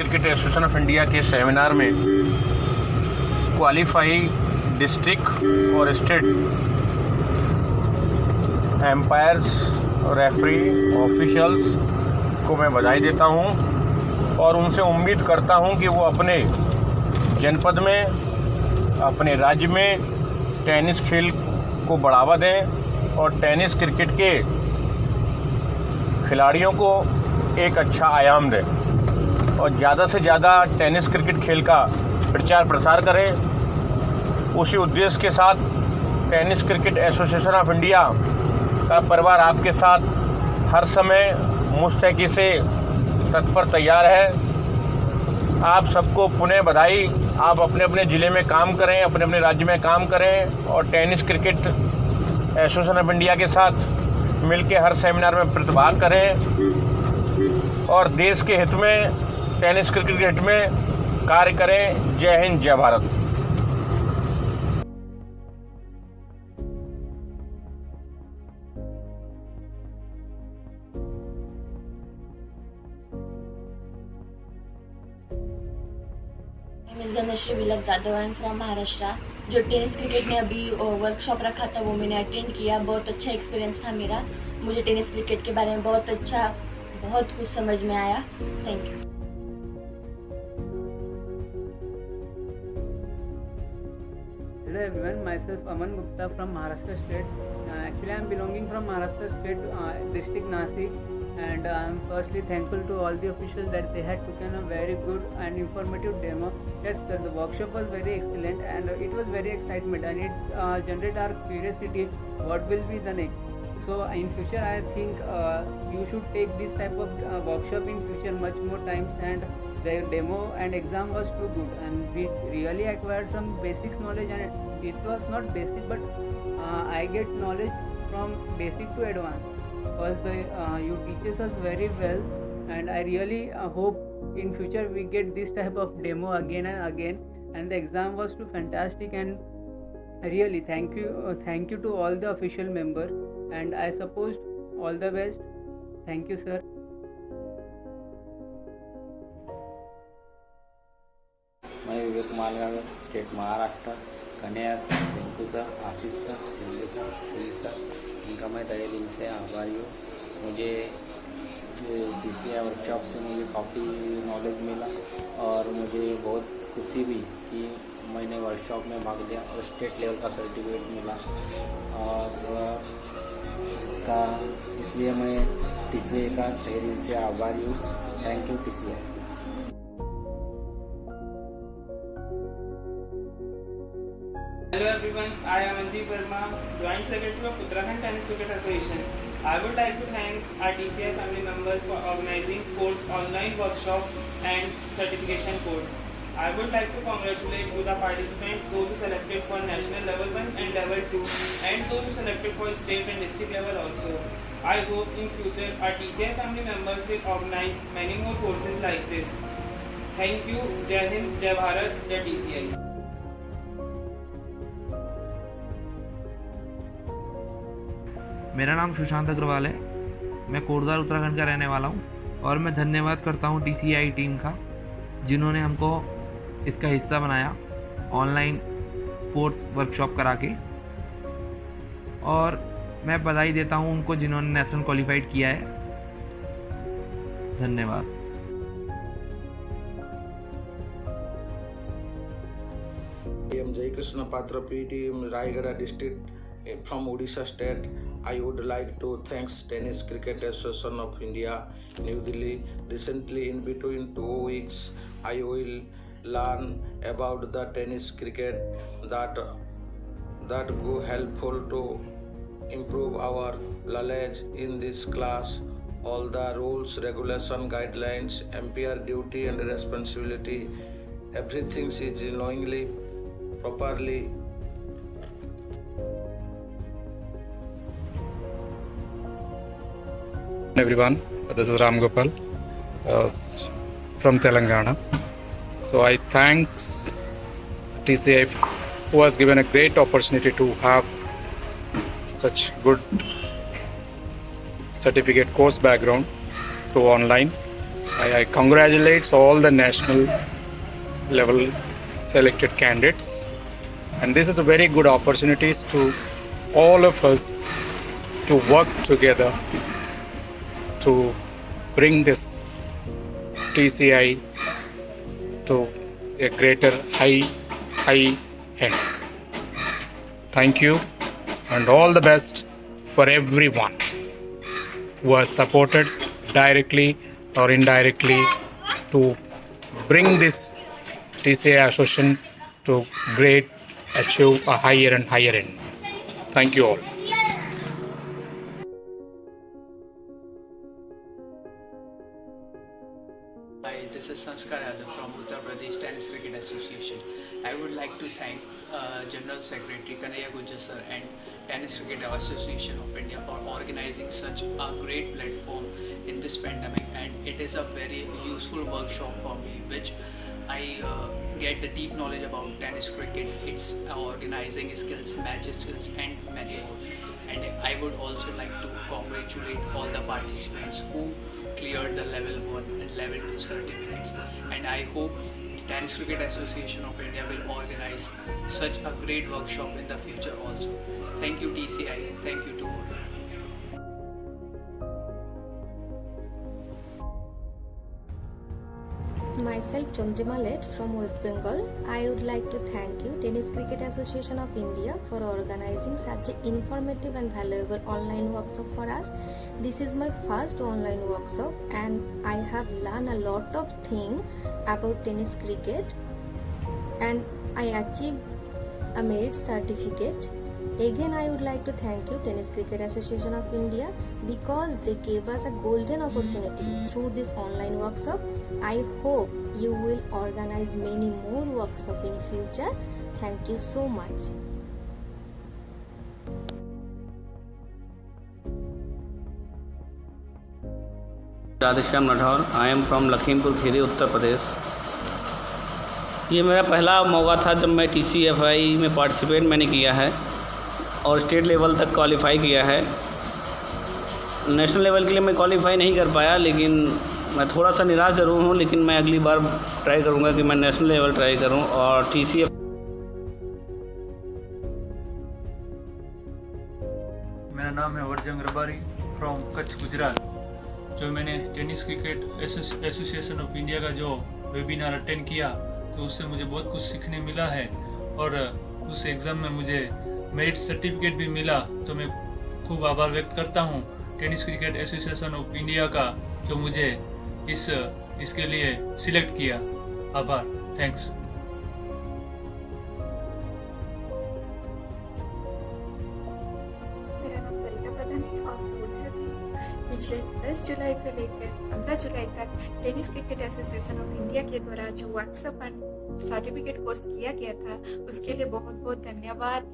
Cricket association of India के seminar में qualify district और स्टेट एम्पायर्स, रेफरी, ऑफिशियल्स को मैं बधाई देता हूं और उनसे उम्मीद करता हूं कि वो अपने जनपद में, अपने राज्य में टेनिस खेल को बढ़ावा दें और टेनिस क्रिकेट के खिलाड़ियों को एक अच्छा आयाम दें और ज़्यादा से ज़्यादा टेनिस क्रिकेट खेल का प्रचार प्रसार करें। उसी उद्देश्य के साथ tennis cricket association of India का परिवार आपके साथ हर समय मुस्तैदी से तत्पर तैयार है। आप सबको पुनः बधाई। आप अपने अपने ज़िले में काम करें, अपने अपने राज्य में काम करें और tennis cricket association of India के साथ मिलकर हर सेमिनार में प्रतिभाग करें और देश के हित में, टेनिस क्रिकेट के हित में कार्य करें। जय हिंद, जय भारत। Miss Dhanashree Vilak Jadhav, I am from Maharashtra. जो टेनिस क्रिकेट में अभी वर्कशॉप रखा था वो मैंने अटेंड किया। बहुत अच्छा एक्सपीरियंस था मेरा। मुझे टेनिस क्रिकेट के बारे में बहुत कुछ समझ में आया। Thank you. Hello everyone, myself Aman Gupta from Maharashtra State. Actually, I am belonging from Maharashtra State, district Nasik, and I am firstly thankful to all the officials that they had taken a very good and informative demo. Yes, sir, the workshop was very excellent and it was very excitement and it generated our curiosity. What will be the next? So in future, I think you should take this type of workshop in future much more times. And the demo and exam was too good and we really acquired some basics knowledge, and it was not basic but I get knowledge from basic to advanced because you teaches us very well, and I really hope in future we get this type of demo again and again. And the exam was too fantastic, and really thank you to all the official members, and I suppose all the best. Thank you, sir. मैं Vivek Malgaon, state Maharashtra. Kanhaiya sir, Rinku sir, Ashish sir, Shinde sir, Shri sir, इनका मैं तहे दिल से आभारी हूँ। मुझे DCI workshop से मुझे काफ़ी नॉलेज मिला और मुझे बहुत खुशी हुई कि मैंने वर्कशॉप में भाग लिया और स्टेट लेवल का सर्टिफिकेट मिला। और इसलिए मैं TCI का तहे दिल से आभारी हूँ। Thank you TCI। Hello everyone, I am Anjeev Verma, Joint Secretary of Uttarakhand Tennis Cricket Association. I would like to thank our TCI family members for organizing 4th online workshop and certification course. I would like to congratulate to the participants, those who selected for national level 1 and level 2, and those who selected for state and district level also. I hope in future our TCI family members will organize many more courses like this. Thank you. Jai Hind, Jai Bharat, Jai TCI. मेरा नाम सुशांत अग्रवाल है। मैं कोटद्वार उत्तराखंड का रहने वाला हूँ और मैं धन्यवाद करता हूँ TCI टीम का, जिन्होंने हमको इसका हिस्सा बनाया ऑनलाइन 4th वर्कशॉप करा के। और मैं बधाई देता हूँ उनको जिन्होंने नेशनल क्वालिफाइड किया है। धन्यवाद। I am Jai Krishna Patra, PT Raigada district from Odisha state. I would like to thank Tennis Cricket Association of India, New Delhi. Recently, in between 2 weeks, I will learn about the tennis cricket that go helpful to improve our knowledge in this class. All the rules, regulation, guidelines, umpire duty and responsibility, everything is knowingly, properly. Everyone, this is Ram Gopal from Telangana. So I thanks TCI who has given a great opportunity to have such good certificate course background to online. I congratulate all the national level selected candidates, and this is a very good opportunity to all of us to work together to bring this TCI to a greater high end. Thank you and all the best for everyone who has supported directly or indirectly to bring this TCI association to achieve a higher and higher end. Thank you all. Hi, this is Sanskar Yadav from Uttar Pradesh Tennis Cricket Association. I would like to thank General Secretary Kanhaiya Gujjar sir and Tennis Cricket Association of India for organizing such a great platform in this pandemic, and it is a very useful workshop for me, which I get the deep knowledge about tennis cricket, its organizing skills, match skills, and many more. And I would also like to congratulate all the participants who cleared the level 1 and level 2 certificates, and I hope the Tennis Cricket Association of India will organize such a great workshop in the future also. Thank you TCI, thank you to all. Myself Chandrima Let from West Bengal. I would like to thank you Tennis Cricket Association of India for organizing such an informative and valuable online workshop for us. This is my first online workshop and I have learned a lot of things about tennis cricket, and I achieved a merit certificate. Again, I would like to thank you Tennis Cricket Association of India because they gave us a golden opportunity through this online workshop. I hope you will organize many more workshops in future. Thank you so much. Radheshyam Rathore, I am from Lakhimpur Kheri, Uttar Pradesh. ये मेरा पहला मौका था जब मैं TCFI में participate मैंने किया है और स्टेट लेवल तक क्वालिफाई किया है। नेशनल लेवल के लिए मैं क्वालिफाई नहीं कर पाया, लेकिन मैं थोड़ा सा निराश ज़रूर हूँ, लेकिन मैं अगली बार ट्राई करूँगा कि मैं नेशनल लेवल ट्राई करूँ। और TCF मेरा नाम है वर्जंग रबारी फ्रॉम कच्छ गुजरात। जो मैंने tennis cricket association of India का जो वेबिनार अटेंड किया, तो उससे मुझे बहुत कुछ सीखने मिला है और उस एग्ज़ाम में मुझे मेरिट सर्टिफिकेट भी मिला। तो मैं खूब आभार व्यक्त करता हूँ tennis cricket association of India का, जो मुझे इसके लिए सिलेक्ट किया। आभार, थैंक्स। मेरा नाम सरिता प्रधान है और मैं उड़ीसा से हूँ। पिछले 10 जुलाई से लेकर 15 जुलाई तक tennis cricket association of India के द्वारा जो वर्कशॉप एंड सर्टिफिकेट कोर्स किया गया था, उसके लिए बहुत बहुत धन्यवाद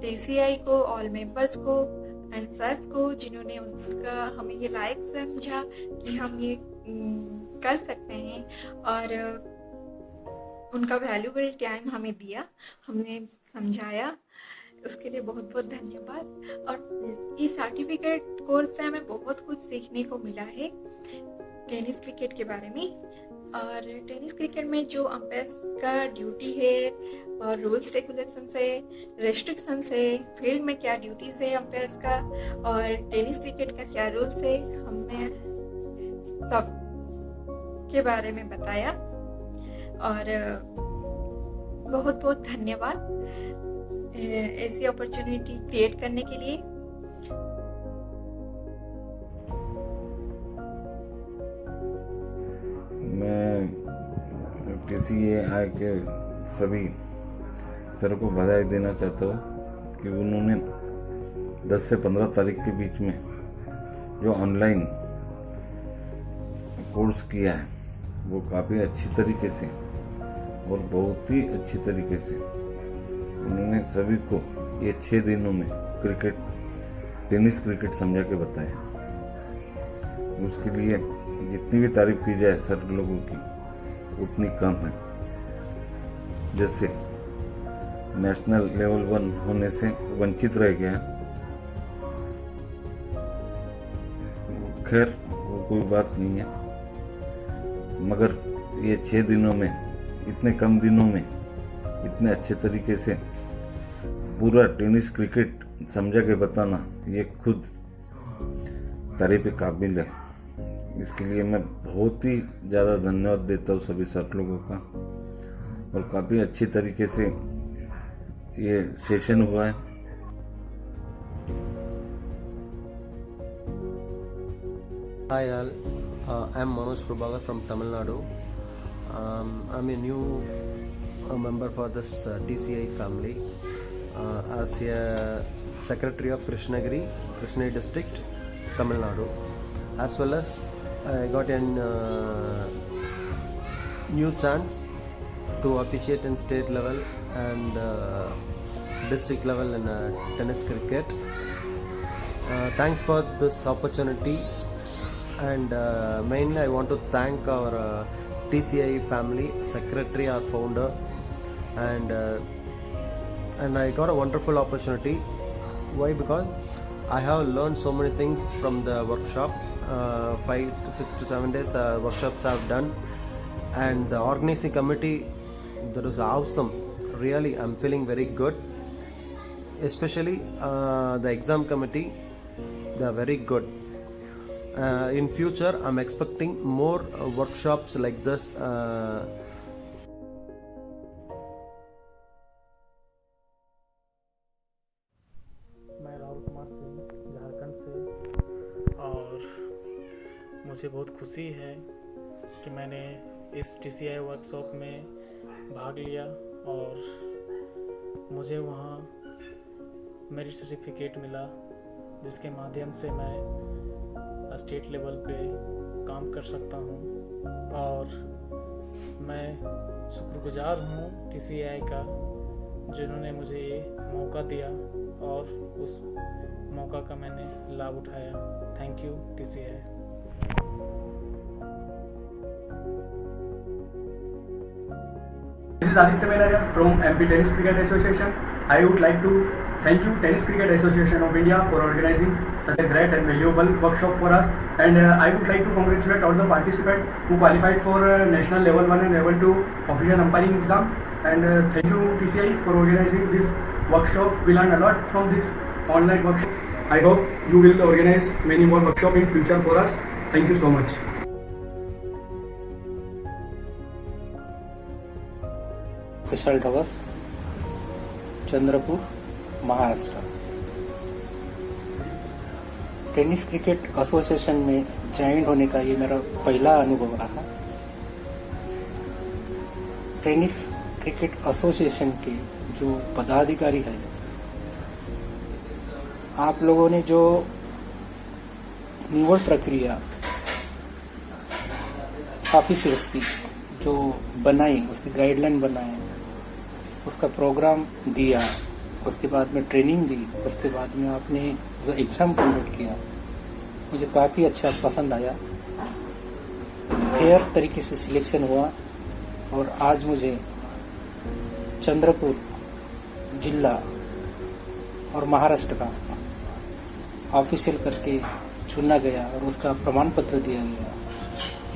TCI को, ऑल मेंबर्स को एंड सर्स को, जिन्होंने उनका हमें ये लायक समझा कि हम ये कर सकते हैं, और उनका वैल्यूबल टाइम हमें दिया, हमने समझाया, उसके लिए बहुत बहुत धन्यवाद। और इस सर्टिफिकेट कोर्स से हमें बहुत कुछ सीखने को मिला है टेनिस क्रिकेट के बारे में। और टेनिस क्रिकेट में जो अंपायर्स का ड्यूटी है और रूल्स रेगुलेशंस है, रेस्ट्रिक्शंस है, फील्ड में क्या ड्यूटीज़ है अंपायर्स का, और टेनिस क्रिकेट का क्या रूल्स है, हमने सब के बारे में बताया। और बहुत बहुत धन्यवाद ऐसी अपॉर्चुनिटी क्रिएट करने के लिए। मैं TCI के सभी सर को बधाई देना चाहता हूँ कि उन्होंने 10 से 15 तारीख के बीच में जो ऑनलाइन कोर्स किया है, वो काफ़ी अच्छी तरीके से और बहुत ही अच्छी तरीके से उन्होंने सभी को ये 6 दिनों में टेनिस क्रिकेट समझा के बताया। उसके लिए जितनी भी तारीफ की जाए सर लोगों की उतनी कम है। जैसे नेशनल लेवल 1 होने से वंचित रह गया, खैर वो कोई बात नहीं है। मगर ये 6 दिनों में, इतने कम दिनों में इतने अच्छे तरीके से पूरा टेनिस क्रिकेट समझा के बताना, ये खुद तारीफ काबिल है। इसके लिए मैं बहुत ही ज़्यादा धन्यवाद देता हूँ सभी सर लोगों का। और काफ़ी अच्छी तरीके से ये सेशन हुआ है। Hi all, I'm Manoj Prabhakar from Tamil Nadu. I'm a new member for this TCI family as a secretary of Krishnagiri district, Tamil Nadu. As well as I got a new chance to officiate in state level and district level in tennis cricket. Thanks for this opportunity. And mainly I want to thank our TCI family, secretary, our founder, and I got a wonderful opportunity. Why? Because I have learned so many things from the workshop. 5 to 6 to 7 days workshops I've done, and the organizing committee, that was awesome. Really, I'm feeling very good. Especially the exam committee, they are very good. In future, I'm expecting more workshops like this. मैं राहुल कुमार सिंह झारखंड से, और मुझे बहुत खुशी है कि मैंने इस TCI वर्कशॉप में भाग लिया और मुझे वहाँ मेरिट सर्टिफिकेट मिला, जिसके माध्यम से मैं स्टेट लेवल पे काम कर सकता हूँ। और मैं शुक्रगुजार हूँ TCI का, जिन्होंने मुझे ये मौका दिया और उस मौका का मैंने लाभ उठाया। Thank you TCI। This is Aditya Melaria from MP Tennis Cricket Association. I would like to thank you Tennis Cricket Association of India for organizing such a great and valuable workshop for us. And I would like to congratulate all the participants who qualified for national level 1 and level 2 official umpiring exam. And thank you TCI for organizing this workshop. We learned a lot from this online workshop. I hope you will organize many more workshops in future for us. Thank you so much. Vishal Dhawas, Chandrapur, Maharashtra. Tennis cricket association में join होने का ये मेरा पहला अनुभव रहा। Tennis cricket association के जो पदाधिकारी है, आप लोगों ने जो निवड प्रक्रिया ऑफिसर्स की जो बनाई, उसकी गाइडलाइन बनाए, उसका प्रोग्राम दिया, उसके बाद में ट्रेनिंग दी, उसके बाद में आपने जो एग्ज़ाम कंडक्ट किया, मुझे काफ़ी अच्छा पसंद आया। फेयर तरीके से सिलेक्शन हुआ और आज मुझे चंद्रपुर जिला और महाराष्ट्र का ऑफिशियल करके चुना गया और उसका प्रमाण पत्र दिया गया।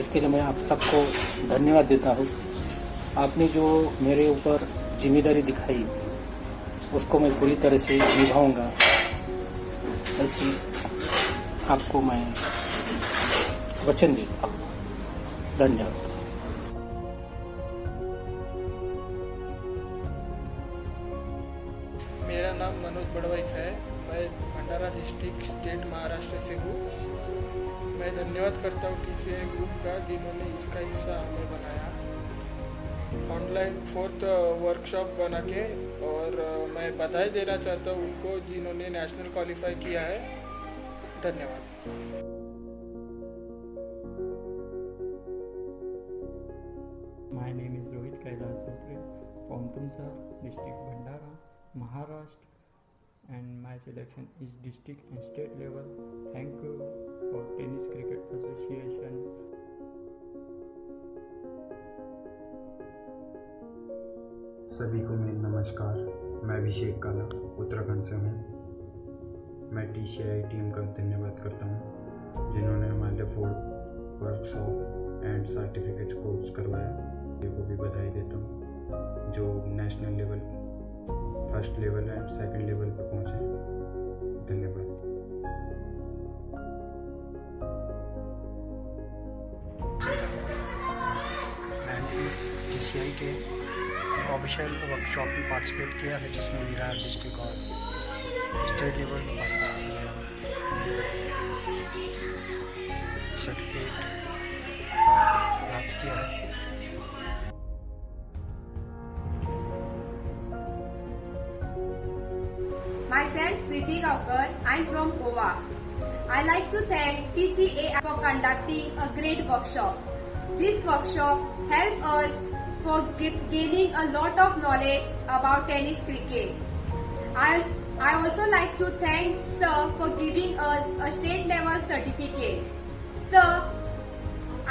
इसके लिए मैं आप सबको धन्यवाद देता हूँ। आपने जो मेरे ऊपर जिम्मेदारी दिखाई, उसको मैं पूरी तरह से निभाऊंगा, ऐसी आपको मैं वचन देता हूँ। धन्यवाद। मेरा नाम मनोज बड़वाइक है। मैं भंडारा डिस्ट्रिक्ट स्टेट महाराष्ट्र से हूँ। मैं धन्यवाद करता हूँ TCI ग्रुप का, जिन्होंने इसका हिस्सा हमें बनाया, ऑनलाइन 4th वर्कशॉप बना के। और मैं बधाई देना चाहता हूँ उनको, जिन्होंने नेशनल क्वालिफाई किया है। धन्यवाद। My name is Rohit Kailash Sotre from Tumsar district, Bhandara, Maharashtra, and my selection is district and state level. Thank you for Tennis Cricket Association. सभी को मेरा नमस्कार। मैं अभिषेक काला उत्तराखंड से हूँ। मैं TCI टीम का धन्यवाद करता हूँ, जिन्होंने हमारे लिए 4 वर्कशॉप एंड सर्टिफिकेट कोर्स करवाया, ये को भी बधाई देता हूँ। जो national level, first level and second level पर पहुँचे। धन्यवाद। मैंने TCI के ऑफिशियल वर्कशॉप में पार्टिसिपेट किया है, जिसमें मेरा डिस्ट्रिक्ट और स्टेट लेवल सर्टिफिकेट प्राप्त किया है। Myself, Preeti Raukar. I'm from Goa. I like to thank TCA for conducting a great workshop. This workshop helped us for gaining a lot of knowledge about tennis cricket. I also like to thank Sir for giving us a state level certificate. Sir,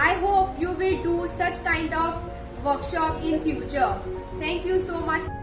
I hope you will do such kind of workshop in future. Thank you so much.